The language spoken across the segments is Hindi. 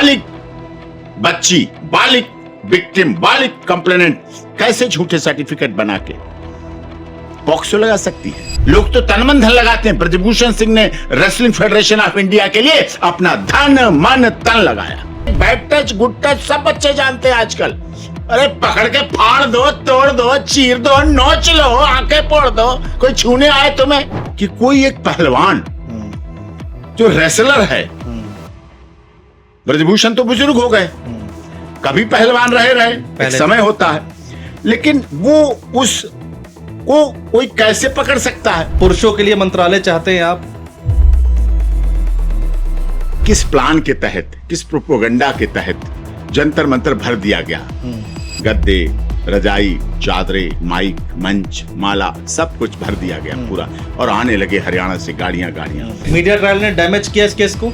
बालिग बच्ची, बालिग विक्टिम, बालिग कंप्लेनेंट कैसे झूठे सर्टिफिकेट बना के पॉक्सो लगा सकती है? लोग तो तन मन धन लगाते हैं। ब्रजभूषण सिंह ने रेसलिंग फेडरेशन ऑफ इंडिया के लिए अपना धन मन तन लगाया। बैड टच, गुड टच सब बच्चे जानते हैं आजकल। अरे पकड़ के फाड़ दो, तोड़ दो, चीर दो, नोच लो, आंखें फोड़ दो, कोई छूने आए तुम्हें? कि कोई एक पहलवान जो रेसलर है, ब्रजभूषण तो बुजुर्ग हो गए, कभी पहलवान रहे एक समय होता है, लेकिन वो उसको कोई कैसे पकड़ सकता है? पुरुषों के लिए मंत्रालय चाहते हैं आप? किस प्लान के तहत, किस प्रोपोगंडा के तहत जंतर मंतर भर दिया गया? गद्दे, रजाई, चादरे, माइक, मंच, माला सब कुछ भर दिया गया पूरा, और आने लगे हरियाणा से गाड़ियां। मीडिया ट्रायल ने डैमेज किया इस केस को।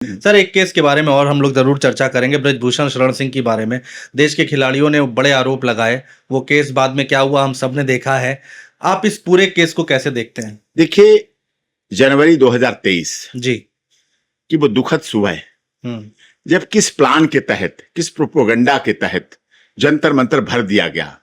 सर, एक केस के बारे में और हम लोग जरूर चर्चा करेंगे, ब्रजभूषण शरण सिंह के बारे में। देश के खिलाड़ियों ने बड़े आरोप लगाए, वो केस बाद में क्या हुआ हम सबने देखा है। आप इस पूरे केस को कैसे देखते हैं? देखिए, जनवरी 2023 जी की वो दुखद सुबह है जब किस प्लान के तहत, किस प्रोपोगंडा के तहत जंतर मंतर भर दिया गया।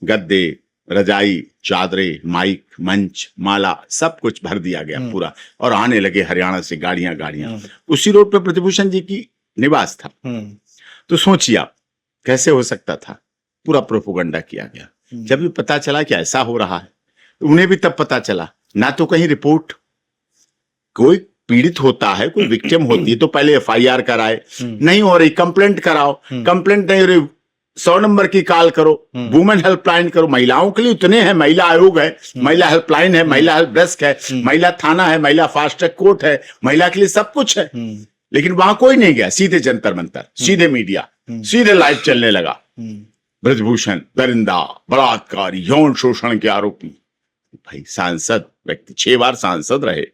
गद्दे, रजाई, चादरे, माइक, मंच, माला सब कुछ भर दिया गया पूरा, और आने लगे हरियाणा से गाड़ियां। उसी रोड पे ब्रजभूषण जी की निवास था। तो सोचिए आप, कैसे हो सकता था? पूरा प्रोपोगंडा किया गया। जब भी पता चला कि ऐसा हो रहा है, उन्हें भी तब पता चला, ना तो कहीं रिपोर्ट, कोई पीड़ित होता है, कोई विक्टिम होती है तो पहले एफआईआर कराए, नहीं हो रही कंप्लेंट कराओ, कंप्लेंट नहीं हो रही 100 नंबर की कॉल करो, वुमेन हेल्पलाइन करो। महिलाओं के लिए इतने हैं, महिला आयोग है, महिला हेल्पलाइन है, महिला हेल्प डेस्क है, महिला थाना है, महिला फास्ट ट्रैक कोर्ट है, महिला के लिए सब कुछ है। लेकिन वहां कोई नहीं गया, सीधे जंतर मंतर, सीधे मीडिया, सीधे लाइव चलने लगा। ब्रजभूषण दरिंदा, बलात्कारी, यौन शोषण के आरोपी। भाई सांसद व्यक्ति, 6 बार सांसद रहे,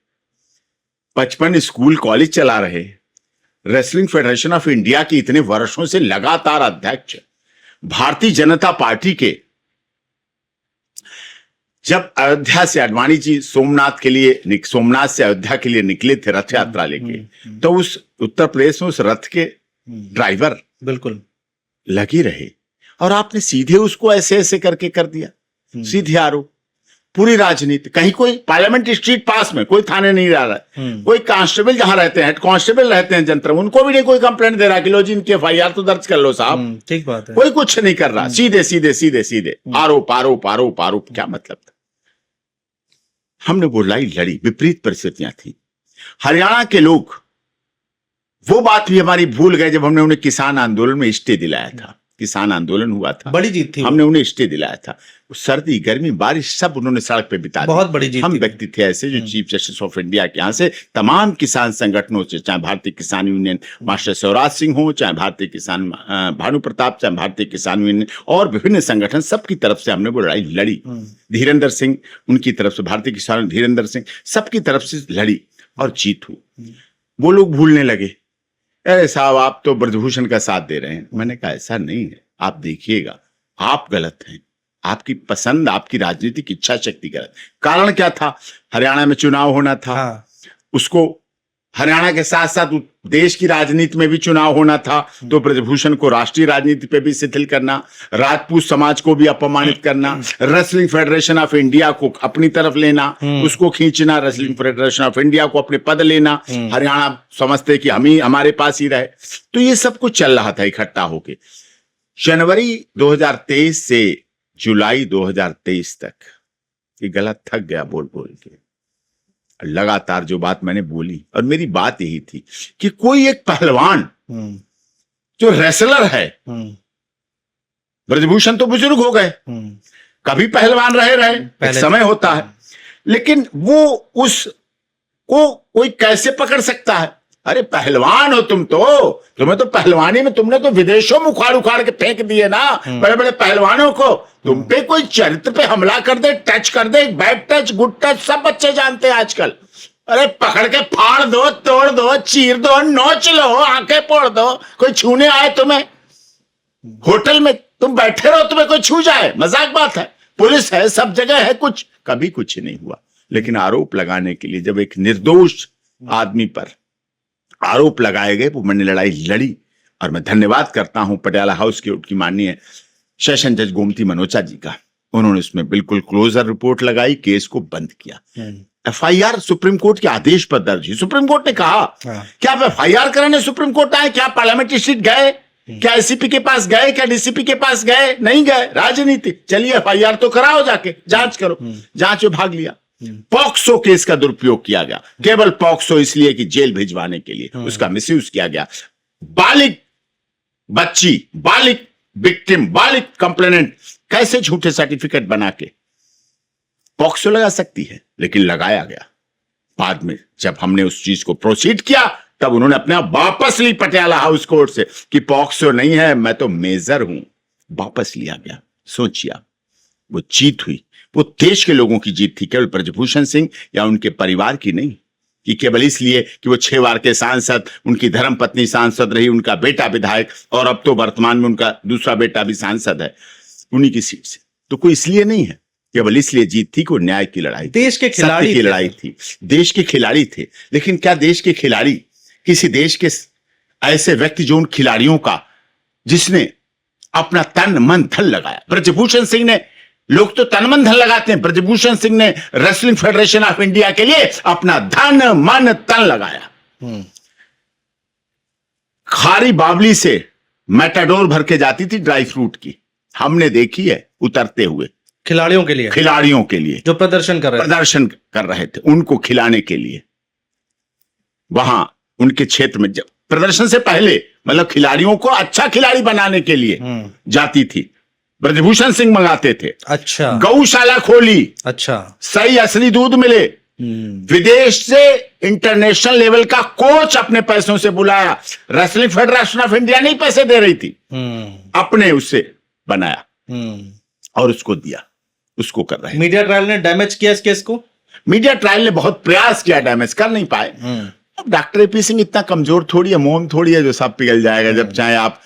55 स्कूल कॉलेज चला रहे, रेसलिंग फेडरेशन ऑफ इंडिया की इतने वर्षों से लगातार अध्यक्ष, भारतीय जनता पार्टी के। जब अयोध्या से अडवाणी जी सोमनाथ से अयोध्या के लिए निकले थे रथ यात्रा लेके, तो उस उत्तर प्रदेश में उस रथ के ड्राइवर बिल्कुल लगे रहे, और आपने सीधे उसको ऐसे करके कर दिया, सीधे आरोप। पूरी राजनीति, कहीं कोई पार्लियामेंट स्ट्रीट पास में कोई थाने नहीं रह रहा है, कोई कांस्टेबल जहां रहते हैं, हेड कांस्टेबल रहते हैं जंतर, उनको भी नहीं कोई कंप्लेंट दे रहा कि लो जी इनकी एफआईआर तो दर्ज कर लो साहब। ठीक बात है। कोई कुछ नहीं कर रहा, सीधे आरोप आरोप आरोप आरोप। क्या मतलब था? हमने वो लड़ी, विपरीत परिस्थितियां थी। हरियाणा के लोग वो बात भी हमारी भूल गए जब हमने उन्हें किसान आंदोलन में स्टे दिलाया था। किसान आंदोलन हुआ था, बड़ी जीत थी, हमने उन्हें स्टे दिलाया था। सर्दी, गर्मी, बारिश सब उन्होंने सड़क पे बिता दी। बहुत बड़ी जीत। हम व्यक्ति थे ऐसे जो चीफ जस्टिस ऑफ इंडिया के यहाँ से तमाम किसान संगठनों से, चाहे भारतीय किसान यूनियन मास्टर शिवराज सिंह हो, चाहे भारतीय किसान भानु प्रताप, चाहे भारतीय किसान यूनियन और विभिन्न संगठन, सबकी तरफ से हमने वो लड़ाई लड़ी। धीरेन्द्र सिंह उनकी तरफ से, भारतीय किसान धीरेन्द्र सिंह सबकी तरफ से लड़ी और जीत हुई। वो लोग भूलने लगे, अरे साहब आप तो ब्रजभूषण का साथ दे रहे हैं। मैंने कहा ऐसा नहीं है, आप देखिएगा, आप गलत हैं, आपकी पसंद, आपकी राजनीतिक इच्छा शक्ति गलत। कारण क्या था? हरियाणा में चुनाव होना था। उसको हरियाणा के साथ साथ देश की राजनीति में भी चुनाव होना था, तो ब्रजभूषण को राष्ट्रीय राजनीति पे भी शिथिल करना, राजपूत समाज को भी अपमानित करना, रेसलिंग फेडरेशन ऑफ इंडिया को अपनी तरफ लेना, उसको खींचना, रेसलिंग फेडरेशन ऑफ इंडिया को अपने पद लेना, हरियाणा समझते कि हम ही हमारे पास ही रहे। तो ये सब कुछ चल रहा था इकट्ठा होके। जनवरी 2023 से जुलाई 2023 तक ये गलत थक गया बोल के। लगातार जो बात मैंने बोली, और मेरी बात यही थी कि कोई एक पहलवान जो रेसलर है, ब्रजभूषण तो बुजुर्ग हो गए, कभी पहलवान रहे एक समय होता है, लेकिन वो उसको कोई कैसे पकड़ सकता है? अरे पहलवान हो तुम तो, तुम्हें तो पहलवानी में तुमने तो विदेशों में उखाड़ के फेंक दिए ना बड़े बड़े पहलवानों को। तुम पे कोई चरित्र पे हमला कर दे, टच कर दे, बैड टच, गुड टच सब बच्चे जानते हैं आजकल। अरे पकड़ के फाड़ दो, तोड़ दो, चीर दो, नोच लो, आंखें फोड़ दो, कोई छूने आए तुम्हें? होटल में तुम बैठे रहो, तुम्हें कोई छू जाए, मजाक बात है। पुलिस है, सब जगह है, कभी कुछ नहीं हुआ। लेकिन आरोप लगाने के लिए जब एक निर्दोष आदमी पर आरोप लगाए गए वो मैंने लड़ाई लड़ी। और मैं धन्यवाद करता हूं पटियाला हाउस की उनकी माननीय सेशन जज गोमती मनोचा जी का। उन्होंने उसमें बिल्कुल क्लोजर रिपोर्ट लगाई, केस को बंद किया। एफआईआर सुप्रीम कोर्ट के आदेश पर दर्ज हुई। सुप्रीम कोर्ट ने कहा क्या आप एफआईआर कराने सुप्रीम कोर्ट आए, क्या पार्लियामेंट्री सीट गए, क्या एससीपी के पास गए, क्या डीसीपी के पास गए, नहीं गए, राजनीति। चलिए एफआईआर तो कराओ, जाके जांच करो। जांच में भाग लिया। पॉक्सो केस का दुरुपयोग किया गया, केवल पॉक्सो इसलिए कि जेल भिजवाने के लिए उसका मिसयूज किया गया। बालिग बच्ची, बालिग विक्टिम, बालिग कंप्लेनेंट कैसे झूठे सर्टिफिकेट बना के पॉक्सो लगा सकती है, लेकिन लगाया गया। बाद में जब हमने उस चीज को प्रोसीड किया तब उन्होंने अपने आप वापस ली पटियाला हाउस कोर्ट से कि पॉक्सो नहीं है, मैं तो मेजर हूं। वापस लिया गया। सोचिए वो जीत हुई, वो देश के लोगों की जीत थी, केवल ब्रजभूषण सिंह या उनके परिवार की नहीं, कि केवल इसलिए कि वो 6 बार के सांसद, उनकी धर्मपत्नी सांसद रही, उनका बेटा विधायक और अब तो वर्तमान में उनका दूसरा बेटा भी सांसद है उन्हीं की सीट से। तो कोई इसलिए नहीं है, केवल इसलिए जीत थी कि वो न्याय की लड़ाई, देश के खिलाड़ी की लड़ाई थी। देश के खिलाड़ी थे। लेकिन क्या देश के खिलाड़ी किसी देश के ऐसे व्यक्ति जो उन खिलाड़ियों का, जिसने अपना तन मन धन लगाया। ब्रजभूषण सिंह ने, लोग तो तन मन धन लगाते हैं, ब्रजभूषण सिंह ने रेसलिंग फेडरेशन ऑफ इंडिया के लिए अपना धन मन तन लगाया। खारी बावली से मेटाडोर भर के जाती थी ड्राई फ्रूट की, हमने देखी है उतरते हुए। खिलाड़ियों के लिए जो प्रदर्शन कर रहे थे उनको खिलाने के लिए वहां उनके क्षेत्र में, जब प्रदर्शन से पहले, मतलब खिलाड़ियों को अच्छा खिलाड़ी बनाने के लिए जाती थी। ब्रजभूषण सिंह मंगाते थे। अच्छा। गौशाला खोली। अच्छा। सही असली दूध मिले। विदेश से इंटरनेशनल लेवल का कोच अपने पैसों से बुलाया। रेसलिंग फेडरेशन ऑफ इंडिया नहीं पैसे दे रही थी, अपने उससे बनाया और उसको दिया। उसको कर रहे हैं। मीडिया ट्रायल ने डैमेज किया इस केस को। मीडिया ट्रायल ने बहुत प्रयास किया, डैमेज कर नहीं पाए। अब डॉक्टर एपी सिंह इतना कमजोर थोड़ी है, मोम थोड़ी है जो सब पिघल जाएगा जब चाहे आप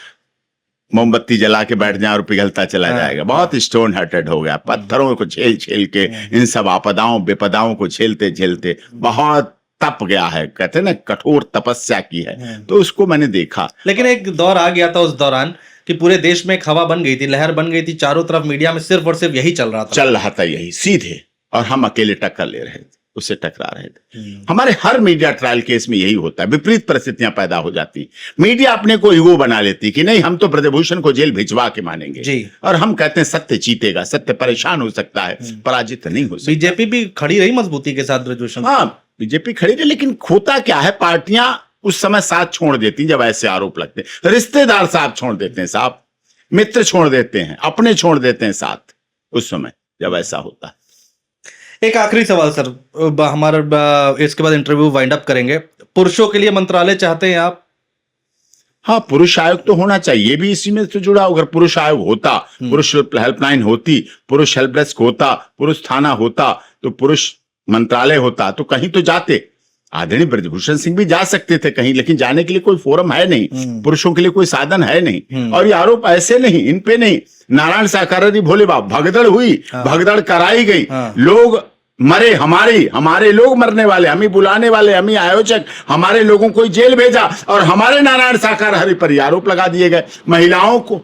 मोमबत्ती जला के बैठ जाए और पिघलता चला जाएगा। बहुत स्टोन हार्टेड हो गया, पत्थरों को झेल झेल के, इन सब आपदाओं विपदाओं को झेलते झेलते बहुत तप गया है। कहते हैं ना, कठोर तपस्या की है। तो उसको मैंने देखा। लेकिन एक दौर आ गया था उस दौरान कि पूरे देश में एक हवा बन गई थी, लहर बन गई थी, चारों तरफ मीडिया में सिर्फ और सिर्फ यही चल रहा था यही सीधे, और हम अकेले टक्कर ले रहे थे, उससे टकरा रहे थे। हमारे हर मीडिया ट्रायल केस में यही होता है, विपरीत परिस्थितियां पैदा हो जाती। मीडिया अपने को ईगो बना लेती कि नहीं, हम तो ब्रजभूषण को जेल भिजवा के मानेंगे जी। और हम कहते हैं सत्य जीतेगा, सत्य परेशान हो सकता है, पराजित नहीं हो सकता। बीजेपी भी खड़ी रही मजबूती के साथ ब्रजभूषण। हाँ, बीजेपी खड़ी रही, लेकिन खोता क्या है, पार्टियां उस समय साथ छोड़ देती जब ऐसे आरोप लगते हैं। रिश्तेदार साथ छोड़ देते हैं साहब, मित्र छोड़ देते हैं, अपने छोड़ देते हैं साथ उस समय जब ऐसा होता है। एक आखिरी सवाल सर, हमारा इसके बाद इंटरव्यू वाइंड अप करेंगे। पुरुषों के लिए मंत्रालय चाहते हैं आप? हाँ, पुरुष आयोग तो होना चाहिए, ये भी इसी में से जुड़ा। अगर पुरुष आयोग होता, पुरुष हेल्पलाइन होती, पुरुष हेल्प डेस्क होता, पुरुष थाना होता, तो पुरुष मंत्रालय होता, तो कहीं तो जाते। आदरणीय ब्रजभूषण सिंह भी जा सकते थे कहीं, लेकिन जाने के लिए कोई फोरम है नहीं, पुरुषों के लिए कोई साधन है नहीं। और ये आरोप ऐसे नहीं, इन पे नहीं। नारायण साकारारी भोले बाबा, भगदड़ हुई, भगदड़ कराई गई, लोग मरे, हमारे लोग मरने वाले, हम ही बुलाने वाले, हम ही आयोजक, हमारे लोगों को जेल भेजा, और हमारे नारायण साकारारी पर आरोप लगा दिए गए। महिलाओं को,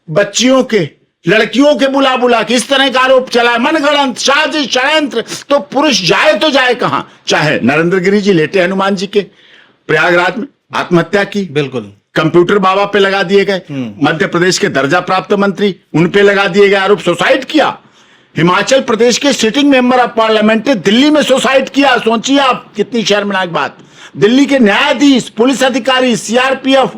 बच्चियों के, लड़कियों के बुला के इस तरह का आरोप चला है, मनगढ़ंत, साजिश, षड्यंत्र। तो पुरुष जाए तो जाए कहां? चाहे नरेंद्र गिरी जी लेटे हनुमान जी के प्रयागराज में आत्महत्या की, बिल्कुल, कंप्यूटर बाबा पे लगा दिए गए। मध्य प्रदेश के दर्जा प्राप्त मंत्री, उन पे लगा दिए गए आरोप, सुसाइड किया। हिमाचल प्रदेश के सिटिंग मेंबर ऑफ पार्लियामेंट ने दिल्ली में सुसाइड किया। सोचिए आप, कितनी शर्मनाक बात। दिल्ली के न्यायाधीश, पुलिस अधिकारी, सीआरपीएफ,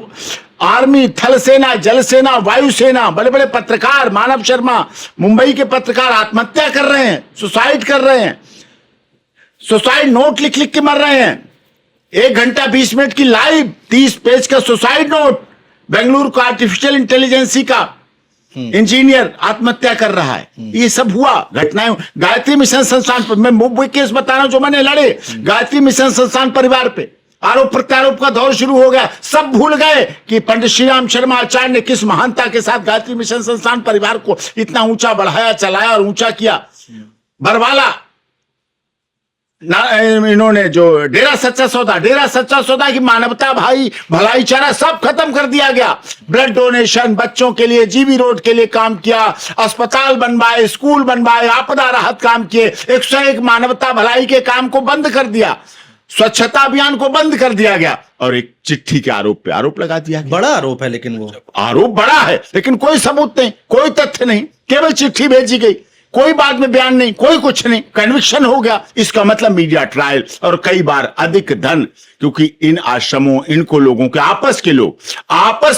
आर्मी, थल सेना, जल सेना, वायुसेना, बड़े बड़े पत्रकार, मानव शर्मा, मुंबई के पत्रकार आत्महत्या कर रहे हैं, सुसाइड कर रहे हैं, सुसाइड नोट लिख लिख के मर रहे हैं। 1 घंटा 20 मिनट की लाइव 30 पेज का सुसाइड नोट। बेंगलुरु का आर्टिफिशियल इंटेलिजेंसी का इंजीनियर आत्महत्या कर रहा है। ये सब हुआ, घटनाएं। गायत्री मिशन संस्थान पर, मैं वो केस बता रहा हूं जो मैंने लड़े, गायत्री मिशन संस्थान परिवार पे आरोप प्रत्यारोप का दौर शुरू हो गया। सब भूल गए कि पंडित श्री राम शर्मा आचार्य ने किस महानता के साथ गायत्री मिशन संस्थान परिवार को इतना ऊंचा बढ़ाया, चलाया और ऊंचा किया। बरवाला इन्होंने जो डेरा सच्चा सौदा की मानवता भाई भलाईचारा सब खत्म कर दिया गया। ब्लड डोनेशन, बच्चों के लिए जीबी रोड के लिए काम किया, अस्पताल बनवाए, स्कूल बनवाए, आपदा राहत काम किए, 101 मानवता भलाई के काम को बंद कर दिया, स्वच्छता अभियान को बंद कर दिया गया और एक चिट्ठी के आरोप पे आरोप लगा दिया गया। बड़ा आरोप है, लेकिन वो आरोप बड़ा है लेकिन कोई सबूत नहीं, कोई तथ्य नहीं, केवल चिट्ठी भेजी गई, कोई बाद में बयान नहीं, कोई कुछ नहीं, कन्विक्शन हो गया। इसका मतलब मीडिया ट्रायल और कई बार अधिक धन, क्योंकि इन आश्रमों, इनको लोगों के आपस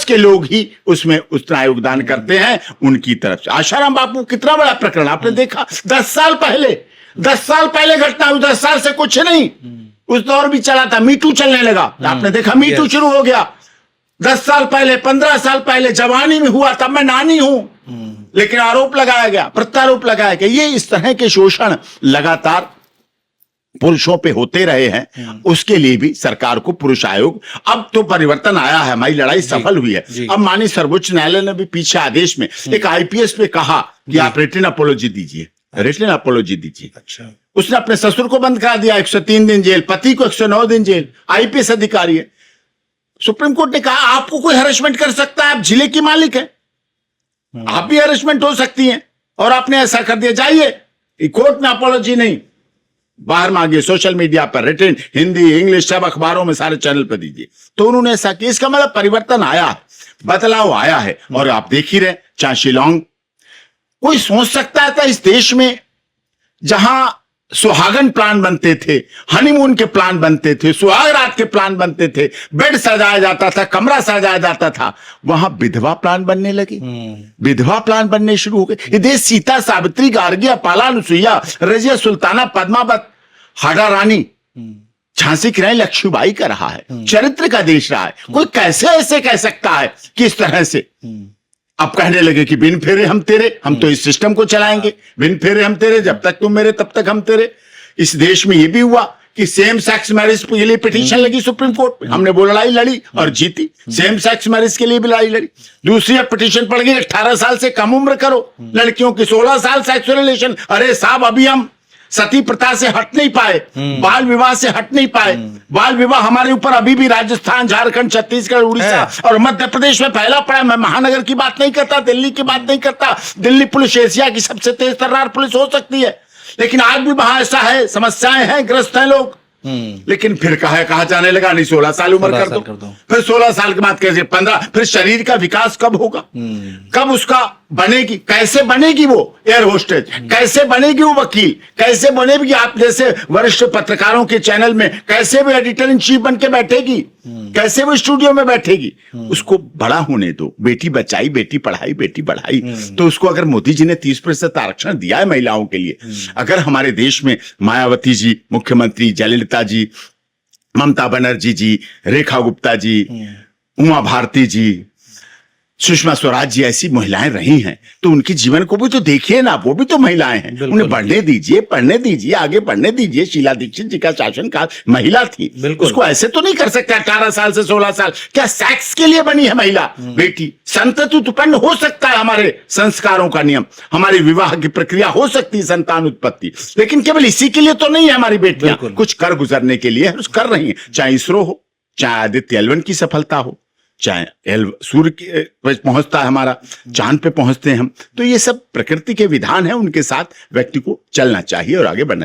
के लोग ही उसमें उतना योगदान करते हैं उनकी तरफ से। आशाराम बापू कितना बड़ा प्रकरण आपने देखा, 10 साल पहले घटना हुई, 10 साल से कुछ नहीं, उस दौर भी चला था, मीटू चलने लगा, आपने देखा मीटू शुरू हो गया 10 साल पहले, 15 साल पहले, जवानी में हुआ, तब मैं नानी हूं, लेकिन आरोप लगाया गया, प्रत्यारोप लगाया गया। ये इस तरह के शोषण लगातार पुरुषों पे होते रहे हैं, उसके लिए भी सरकार को पुरुष आयोग, अब तो परिवर्तन आया है, हमारी लड़ाई सफल हुई है। अब माननीय सर्वोच्च न्यायालय ने भी पीछे आदेश में एक आईपीएस पे कहा कि आप रिटन अपोलॉजी दीजिए, अच्छा, उसने अपने ससुर को बंद करा दिया, 103 दिन जेल, पति को 109 दिन जेल, आईपीएस अधिकारी है। सुप्रीम कोर्ट ने कहा आपको कोई हरेसमेंट कर सकता है, आप जिले की मालिक है, आप भी हरेसमेंट हो सकती हैं, और आपने ऐसा कर दिया, जाइए कोर्ट में अपोलॉजी नहीं, बाहर मांगिए, सोशल मीडिया पर, रिटन, हिंदी, इंग्लिश, सब अखबारों में, सारे चैनल पर दीजिए। तो उन्होंने ऐसा किया। इसका मतलब परिवर्तन आया है, बदलाव आया है। और आप देख ही रहे, चाहे शिलोंग, कोई सोच सकता था इस देश में जहां सुहागन प्लान बनते थे, हनीमून के प्लान बनते थे, सुहाग रात के प्लान बनते थे, बेड सजाया जाता था, कमरा सजाया जाता था, वहां विधवा प्लान बनने लगे, विधवा प्लान बनने शुरू हो गए। ये देश सीता, सावित्री, गार्गी, अपाला, अनुसुईया, रजिया, सुल्ताना, पद्मावत, हाड़ा रानी, झांसी की रानी लक्ष्मीबाई का रहा है, चरित्र का देश रहा है। कोई कैसे ऐसे कह सकता है किस तरह से? अब कहने लगे कि बिन फेरे हम तेरे, हम तो इस सिस्टम को चलाएंगे, बिन फेरे हम तेरे, जब तक तुम मेरे तब तक हम तेरे। इस देश में यह भी हुआ कि सेम सेक्स मैरिज के लिए पिटीशन लगी सुप्रीम कोर्ट में, हमने वो लड़ाई लड़ी और जीती, सेम सेक्स मैरिज के लिए भी लड़ाई लड़ी। दूसरी अब पिटीशन पड़ गई 18 साल से कम उम्र करो लड़कियों की, 16 साल सेक्सुअल रिलेशन। अरे साहब, अभी हम सती प्रथा से हट नहीं पाए, बाल विवाह से हट नहीं पाए। बाल विवाह हमारे ऊपर अभी भी राजस्थान, झारखंड, छत्तीसगढ़, उड़ीसा और मध्य प्रदेश में फैला पड़ा है। मैं महानगर की बात नहीं करता, दिल्ली की बात नहीं करता। दिल्ली पुलिस एशिया की सबसे तेज तर्रार पुलिस हो सकती है, लेकिन आज भी वहां ऐसा है, समस्याएं हैं, ग्रस्त हैं लोग। लेकिन फिर कहा जाने लगा नहीं 16 साल उम्र कर दो, फिर 16 साल के बाद कैसे 15, फिर शरीर का विकास कब होगा, कब उसका बनेगी, कैसे बनेगी वो एयर होस्टेज, कैसे बनेगी वो वकील, कैसे बनेगी आप जैसे वरिष्ठ पत्रकारों के चैनल में, कैसे वो एडिटर इन चीफ बन के बैठेगी, कैसे वो स्टूडियो में बैठेगी। उसको बड़ा होने दो। बेटी बचाई, बेटी पढ़ाई, बेटी बढ़ाई। तो उसको अगर मोदी जी ने 30% आरक्षण दिया है महिलाओं के लिए, अगर हमारे देश में मायावती जी मुख्यमंत्री, जयललिता जी, ममता बनर्जी जी, रेखा गुप्ता जी, उमा भारती जी, सुषमा स्वराज जी ऐसी महिलाएं रही हैं, तो उनके जीवन को भी तो देखिए ना, वो भी तो महिलाएं हैं, उन्हें बढ़ने दीजिए, पढ़ने दीजिए, आगे बढ़ने दीजिए। शीला दीक्षित जी का शासनकाल महिला थी, उसको ऐसे तो नहीं कर सकता 18 साल से 16 साल। क्या सेक्स के लिए बनी है महिला बेटी? संतति उत्पन्न हो सकता है, हमारे संस्कारों का नियम, हमारी विवाह की प्रक्रिया हो सकती है, संतान उत्पत्ति, लेकिन केवल इसी के लिए तो नहीं है। हमारी बेटियां कुछ कर गुजरने के लिए कर रही हैं, चाहे इसरो हो, चाहे आदित्य L1 की सफलता हो, चाहे सूर्य पे पहुंचता है हमारा, चांद पे पहुंचते हैं हम। तो ये सब प्रकृति के विधान है, उनके साथ व्यक्ति को चलना चाहिए और आगे बढ़ना चाहिए।